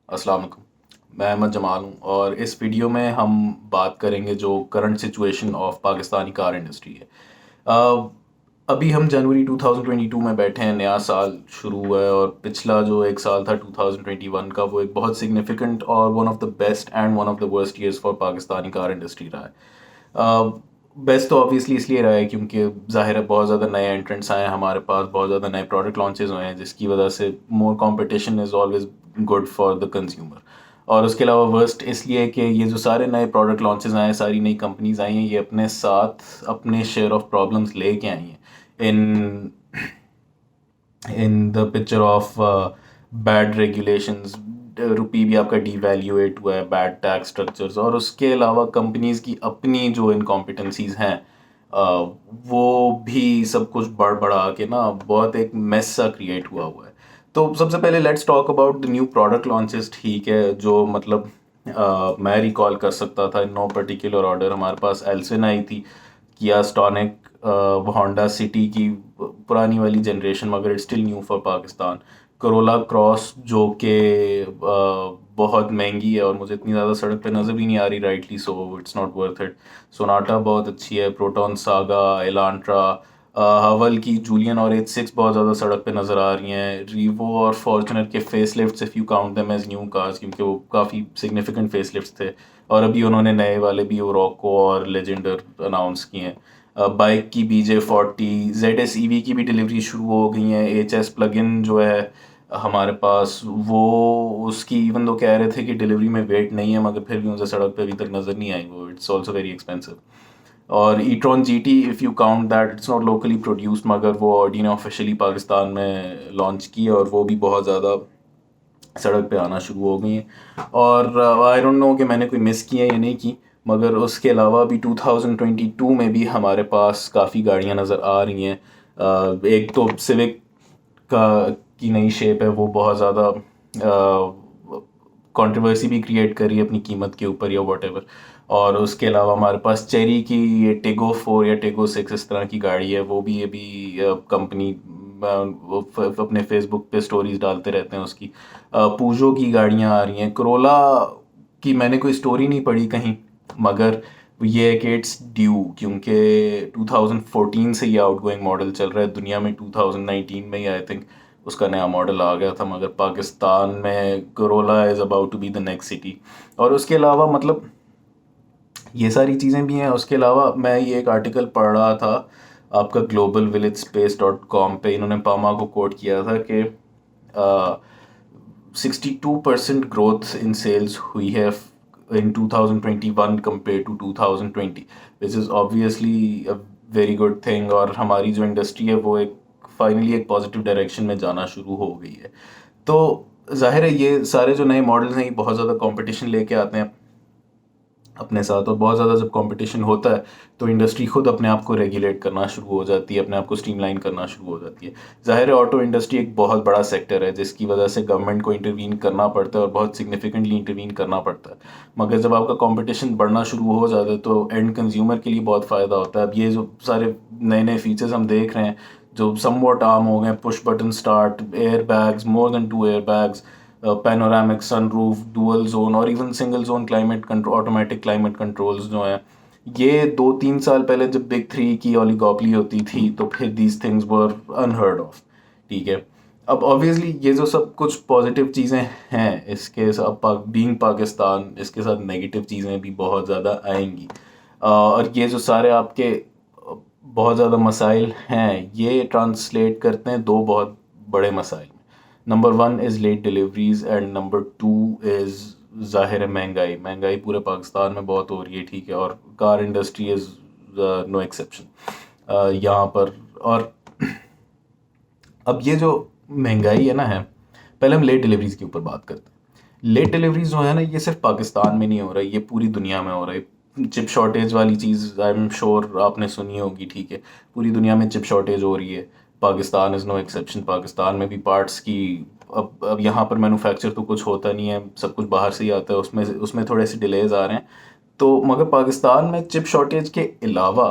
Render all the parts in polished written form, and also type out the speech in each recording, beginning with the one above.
अस्सलाम वालेकुम। मैं अहमद जमाल हूँ और इस वीडियो में हम बात करेंगे जो current situation of Pakistani car industry है। अ, अभी हम जनवरी 2022 में बैठे हैं, नया साल शुरू हुआ है और पिछला जो एक साल था 2021 का, वो एक बहुत सिग्निफिकेंट और one of the best and one of the worst years for Pakistani car industry रहा है। बेस्ट तो ऑब्वियसली इसलिए रहा है क्योंकि ज़ाहिर है बहुत ज़्यादा नए एंट्रेंट्स आए हैं हमारे पास, बहुत ज़्यादा नए प्रोडक्ट लॉन्चेस हुए हैं जिसकी वजह से more competition is always good for the consumer. और उसके अलावा वर्स्ट इसलिए कि ये जो सारे नए प्रोडक्ट लॉन्चेस आए हैं, सारी नई कंपनीज आई हैं, ये अपने साथ अपने शेयर ऑफ प्रॉब्लम्स लेके आई हैं in in the picture of bad regulations. Rupee भी आपका डिवैल्यूएट हुआ है, बैड टैक्स स्ट्रक्चर्स, और उसके अलावा कंपनीज की अपनी जो इनकॉम्पिटेंसीज हैं, वो भी सब कुछ बढ़ बढ़ा के ना बहुत एक मेस सा क्रिएट हुआ है। तो सबसे पहले let's talk about the new product launches. ठीक है, जो मतलब मैं रिकॉल कर सकता था इन नो पर्टिकुलर ऑर्डर। हमारे पास एल्सिन आई थी, किया स्टॉनिक, होंडा सिटी की पुरानी वाली जनरेशन मगर it's still new for Pakistan. Corolla cross जो कि बहुत महंगी है और मुझे इतनी ज़्यादा सड़क पे नज़र भी नहीं आ रही, rightly so, it's not worth it. Sonata बहुत अच्छी है, प्रोटॉन सागा, एलांट्रा, हवल की जूलियन और एच सिक्स बहुत ज़्यादा सड़क पे नज़र आ रही हैं। रीवो और फॉर्चुनर के face lifts, if you count them as new cars, क्योंकि वो काफ़ी सिग्निफिकेंट फेस लिफ्ट्स थे। और अभी उन्होंने नए वाले भी ओरोको और लेजेंडर अनाउंस किए हैं। बाइक की BJ40, ZS EV की भी डिलीवरी शुरू हो गई हैं। HS प्लगइन जो है हमारे पास, वो उसकी इवन दो कह रहे थे कि डिलीवरी में वेट नहीं है, मगर फिर भी मुझे सड़क पे अभी तक नज़र नहीं आई। वो इट्स ऑल्सो वेरी एक्सपेंसिव। और e-tron GT, if you count that, it's not locally produced, मगर वो ऑडी ने ऑफिशियली पाकिस्तान में लॉन्च की है और वो भी बहुत ज़्यादा सड़क पे आना शुरू हो गई हैं। और आई डोंट नो कि मैंने कोई मिस की है या नहीं की, मगर उसके अलावा भी 2022 में भी हमारे पास काफ़ी गाड़ियां नज़र आ रही हैं। एक तो सिविक का की नई शेप है, वो बहुत ज़्यादा कंट्रोवर्सी भी क्रिएट करी अपनी कीमत के ऊपर या वॉटेवर। और उसके अलावा हमारे पास चेरी की ये टेगो 4 या टेगो 6 इस तरह की गाड़ी है, वो भी अभी कंपनी अपने फेसबुक पे स्टोरीज डालते रहते हैं उसकी। पूजो की गाड़ियां आ रही हैं। करोला की मैंने कोई स्टोरी नहीं पढ़ी कहीं, मगर ये है कि इट्स ड्यू, क्योंकि 2014 से ये आउटगोइंग मॉडल चल रहा है दुनिया में। 2019 में ही आई थिंक उसका नया मॉडल आ गया था, मगर पाकिस्तान में Corolla is about to be the next City. और उसके अलावा मतलब ये सारी चीज़ें भी हैं। उसके अलावा मैं ये एक आर्टिकल पढ़ रहा था आपका ग्लोबल विलेज स्पेस .com पे, इन्होंने पामा को कोट किया था कि 62% ग्रोथ इन सेल्स हुई है in 2021 compare to 2020, which is obviously a very good thing. और हमारी जो इंडस्ट्री है वो एक फाइनली एक पॉजिटिव डायरेक्शन में जाना शुरू हो गई है। तो जाहिर है ये सारे जो नए मॉडल्स हैं ये बहुत ज़्यादा कंपटीशन लेके आते हैं अपने साथ, और बहुत ज़्यादा जब कंपटीशन होता है तो इंडस्ट्री खुद अपने आप को रेगुलेट करना शुरू हो जाती है, अपने आप को स्ट्रीमलाइन करना शुरू हो जाती है। ज़ाहिर है ऑटो इंडस्ट्री एक बहुत बड़ा सेक्टर है जिसकी वजह से गवर्नमेंट को इंटरवीन करना पड़ता है और बहुत सिग्निफिकेंटली इंटरवीन करना पड़ता है। मगर जब आपका कंपटीशन बढ़ना शुरू हो जाता है तो एंड कंज्यूमर के लिए बहुत फ़ायदा होता है। अब ये जो सारे नए नए फीचर्स हम देख रहे हैं जो समवॉट आम हो गए, push button start, air bags, more than 2 air bags, panoramic sunroof, dual zone और even single zone climate control, automatic climate controls जो हैं, ये 2-3 साल पहले जब बिग थ्री की ओलिगोपली होती थी तो फिर these things were unheard of. ठीक है, अब ऑब्वियसली ये जो सब कुछ पॉजिटिव चीज़ें हैं, इसके साथ बीइंग पाकिस्तान, इसके साथ नेगेटिव चीज़ें भी बहुत ज़्यादा आएंगी। और ये जो सारे आपके बहुत ज़्यादा मसाइल हैं, ये ट्रांसलेट करते हैं दो बहुत बड़े मसाइल। Number one is late deliveries and number two is ज़ाहिर है महंगाई। महंगाई पूरे पाकिस्तान में बहुत हो रही है, ठीक है, और car industry is no exception यहाँ पर। और अब ये जो महंगाई है ना है, पहले हम लेट डिलीवरीज के ऊपर बात करते हैं। लेट डिलीवरीज जो है ना, ये सिर्फ पाकिस्तान में नहीं हो रहा है, ये पूरी दुनिया में हो रहा है। चिप शॉर्टेज वाली चीज़ आई एम श्योर आपने सुनी होगी, ठीक है, पूरी दुनिया में चिप शॉर्टेज हो रही है। Pakistan is no exception. Pakistan में भी पार्ट्स की, अब यहाँ पर मैन्युफैक्चर तो कुछ होता नहीं है, सब कुछ बाहर से ही आता है, उसमें उसमें थोड़े से डिलेज आ रहे हैं। तो मगर पाकिस्तान में चिप शॉर्टेज के अलावा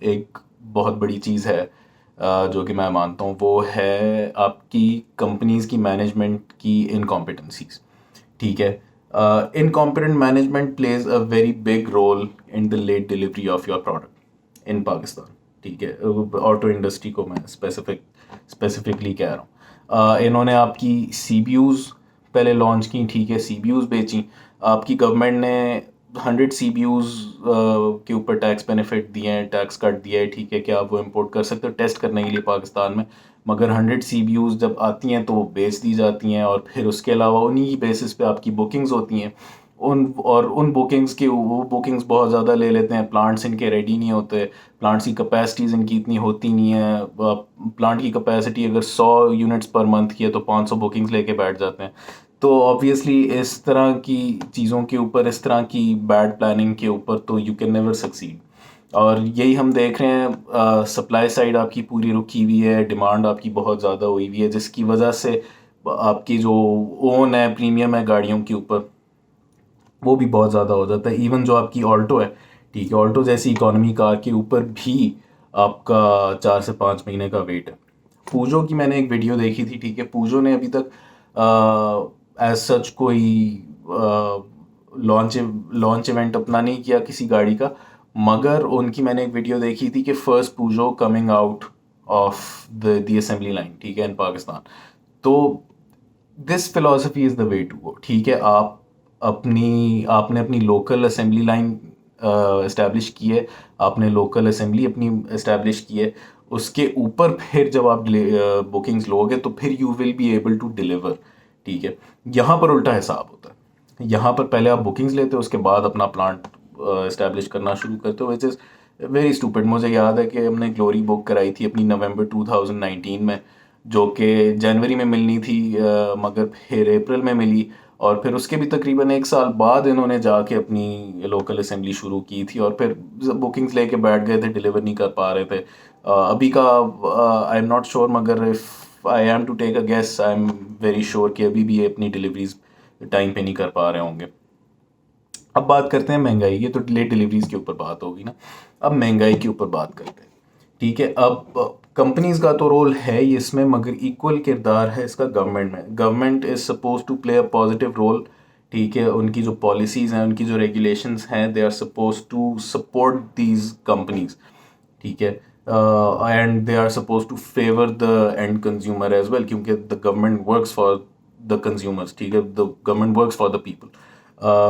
एक बहुत बड़ी चीज़ है जो कि मैं मानता हूँ, वो है आपकी कंपनीज की मैनेजमेंट की इनकॉम्पिटेंसीज। ठीक है। Incompetent management plays a very big role in the late delivery of your product in Pakistan. ठीक है, ऑटो इंडस्ट्री को मैं स्पेसिफिकली कह रहा हूँ। इन्होंने आपकी CPUs पहले लॉन्च की, ठीक है, CPUs बेची। आपकी गवर्नमेंट ने 100 CPUs के ऊपर टैक्स बेनिफिट दिए हैं, टैक्स कट दिया है, ठीक है, कि आप वो इंपोर्ट कर सकते हो टेस्ट करने के लिए पाकिस्तान में। मगर 100 CPUs जब आती हैं तो वो बेच दी जाती हैं, और फिर उसके अलावा उन्हीं की बेसिस पे आपकी बुकिंग्स होती हैं। उन बुकिंग्स के वो बुकिंग्स बहुत ज़्यादा ले लेते हैं, प्लांट्स इनके रेडी नहीं होते, प्लांट्स की कैपेसिटीज़ इनकी इतनी होती नहीं है। प्लांट की कैपेसिटी अगर 100 यूनिट्स पर मंथ की है तो 500 बुकिंग्स लेके बैठ जाते हैं। तो ऑब्वियसली इस तरह की चीज़ों के ऊपर, इस तरह की बैड प्लानिंग के ऊपर तो यू कैन नेवर सक्सीड। और यही हम देख रहे हैं, सप्लाई साइड आपकी पूरी रुकी हुई है, डिमांड आपकी बहुत ज़्यादा हुई हुई है, जिसकी वजह से आपकी जो ओन है, प्रीमियम है गाड़ियों के ऊपर, वो भी बहुत ज़्यादा हो जाता है। इवन जो आपकी ऑल्टो है, ठीक है, ऑल्टो जैसी इकोनॉमी कार के ऊपर भी आपका 4 से 5 महीने का वेट है। पूजो की मैंने एक वीडियो देखी थी, ठीक है, पूजो ने अभी तक एज सच कोई लॉन्च लॉन्च इवेंट अपना नहीं किया किसी गाड़ी का। मगर उनकी मैंने एक वीडियो देखी थी कि first Peugeot coming out of the assembly line, ठीक है, इन पाकिस्तान। तो this philosophy is the way to go. ठीक है, आपने अपनी लोकल असेंबली लाइन इस्टेब्लिश की है, आपने लोकल असेंबली अपनी इस्टेब्लिश की है, उसके ऊपर फिर जब आप बुकिंग्स लोगे तो फिर you will be able to deliver. ठीक है, यहाँ पर उल्टा हिसाब होता है। यहाँ पर पहले आप बुकिंग्स लेते हो, उसके बाद अपना प्लांट इस्टेब्लिश करना शुरू करते हो, विच इज़ वेरी स्टूपिड। मुझे याद है कि हमने ग्लोरी बुक कराई थी अपनी नवंबर 2019 में, जो कि जनवरी में मिलनी थी, मगर फिर अप्रैल में मिली। और फिर उसके भी तकरीबन 1 साल बाद इन्होंने जाके अपनी लोकल असेंबली शुरू की थी, और फिर बुकिंग्स लेके बैठ गए थे, डिलीवर नहीं कर पा रहे थे। अभी का आई एम नॉट श्योर, मगर if I am to take a guess, I am very sure कि अभी भी ये अपनी डिलीवरीज टाइम पे नहीं कर पा रहे होंगे। अब बात करते हैं महंगाई, ये तो लेट डिलीवरीज के ऊपर बात होगी ना। अब महंगाई के ऊपर बात करते हैं। ठीक है, अब कंपनीज का तो रोल है ही इसमें, मगर इक्वल किरदार है इसका गवर्नमेंट में। Government is suppose to play a positive role. ठीक है, उनकी जो पॉलिसीज़ हैं, उनकी जो रेगुलेशंस हैं, they are suppose to support these companies. ठीक है, and they are suppose to favour the end consumer as well, क्योंकि the government works for the consumers. ठीक है, the government works for the people.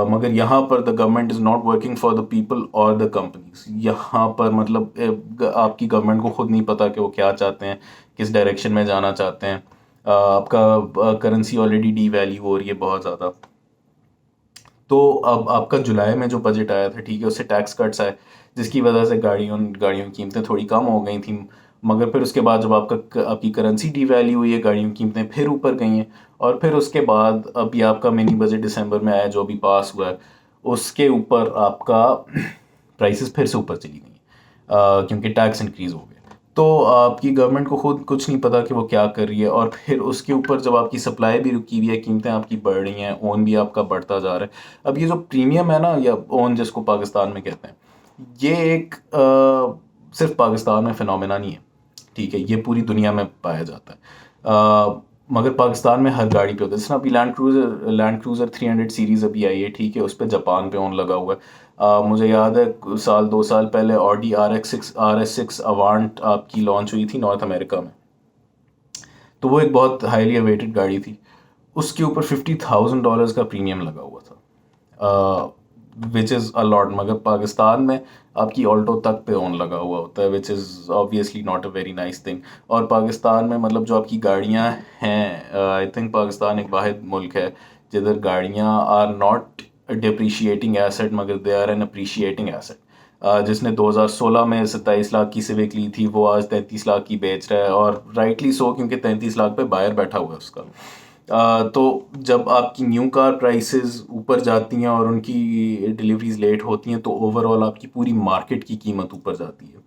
मगर यहाँ पर the government is not working for the people और the companies. यहाँ पर मतलब आपकी गवर्नमेंट को खुद नहीं पता कि वो क्या चाहते हैं, किस डायरेक्शन में जाना चाहते हैं। आपका करेंसी ऑलरेडी डी वैल्यू हो रही है बहुत ज़्यादा। तो अब आपका जुलाई में जो बजट आया था, ठीक है, उससे टैक्स कट्स आए, जिसकी वजह से गाड़ियों की कीमतें थोड़ी कम हो गई थी। मगर फिर उसके बाद जब आपकी करेंसी डीवैल्यू हुई है, गाड़ियों की कीमतें फिर ऊपर गई हैं। और फिर उसके बाद अभी आपका मिनी बजट दिसंबर में आया, जो अभी पास हुआ है, उसके ऊपर आपका प्राइसेस फिर से ऊपर चली गई, क्योंकि टैक्स इंक्रीज़ हो गया। तो आपकी गवर्नमेंट को खुद कुछ नहीं पता कि वो क्या कर रही है। और फिर उसके ऊपर जब आपकी सप्लाई भी रुकी हुई है, कीमतें आपकी बढ़ रही हैं, ओन भी आपका बढ़ता जा रहा है। अब ये जो प्रीमियम है ना, या ओन जिसको पाकिस्तान में कहते हैं, ये एक सिर्फ पाकिस्तान में फिनोमेना नहीं है। ठीक है, ये पूरी दुनिया में पाया जाता है, मगर पाकिस्तान में हर गाड़ी पे होता है। जैसे अभी लैंड क्रूज़र 300 सीरीज़ अभी आई है, ठीक है, उस पर जापान पे ओन लगा हुआ है। मुझे याद है 1-2 साल पहले ऑडी RS6 अवांट आपकी लॉन्च हुई थी नॉर्थ अमेरिका में। तो वो एक बहुत हाईली अवेटेड गाड़ी थी, उसके ऊपर $50,000 का प्रीमियम लगा हुआ था, विच इज़ अ लॉट। मगर पाकिस्तान में आपकी ऑल्टो तक पे ओन लगा हुआ होता है, विच is obviously not a very nice thing. और पाकिस्तान में मतलब जो आपकी गाड़ियाँ हैं, आई थिंक पाकिस्तान एक वाहिद मुल्क है जिधर गाड़ियाँ आर नॉट डिप्रिशिएटिंग एसेट, मगर they are an appreciating asset. जिसने 2016 में 27 लाख की सिविक ली थी, वो आज 33 लाख की बेच रहा है, और राइटली सो, क्योंकि 33 लाख पे बायर बैठा हुआ है उसका। तो जब आपकी न्यू कार प्राइसेस ऊपर जाती हैं और उनकी डिलीवरीज लेट होती हैं, तो ओवरऑल आपकी पूरी मार्केट की कीमत ऊपर जाती है,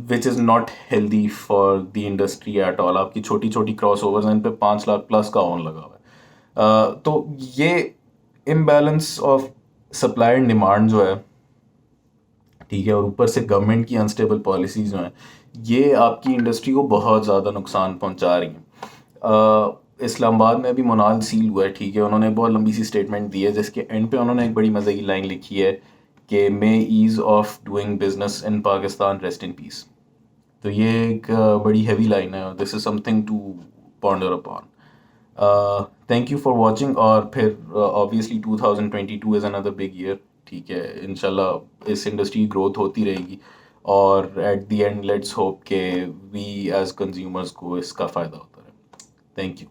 which is not healthy for the industry at all. आपकी छोटी छोटी क्रॉस ओवर्स हैं, इन पे 5 लाख प्लस का ऑन लगा हुआ है। तो ये imbalance of supply and demand जो है, ठीक है, और ऊपर से गवर्नमेंट की अनस्टेबल पॉलिसीज़ जो हैं, ये आपकी इंडस्ट्री को बहुत ज़्यादा नुकसान पहुंचा रही हैं। इस्लामाबाद में अभी मोनाल सील हुआ है, ठीक है, उन्होंने बहुत लंबी सी स्टेटमेंट दी है जिसके एंड पे उन्होंने एक बड़ी मज़े की लाइन लिखी है कि may ease of doing business in Pakistan rest in peace. तो ये एक बड़ी हैवी लाइन है और this is something to ponder upon. Thank you for watching. और फिर obviously 2022 is another big year, ठीक है, इंशाल्लाह इस इंडस्ट्री की ग्रोथ होती रहेगी और at the end let's hope के वी एज कंज्यूमर्स को इसका फ़ायदा होता रहे। Thank you.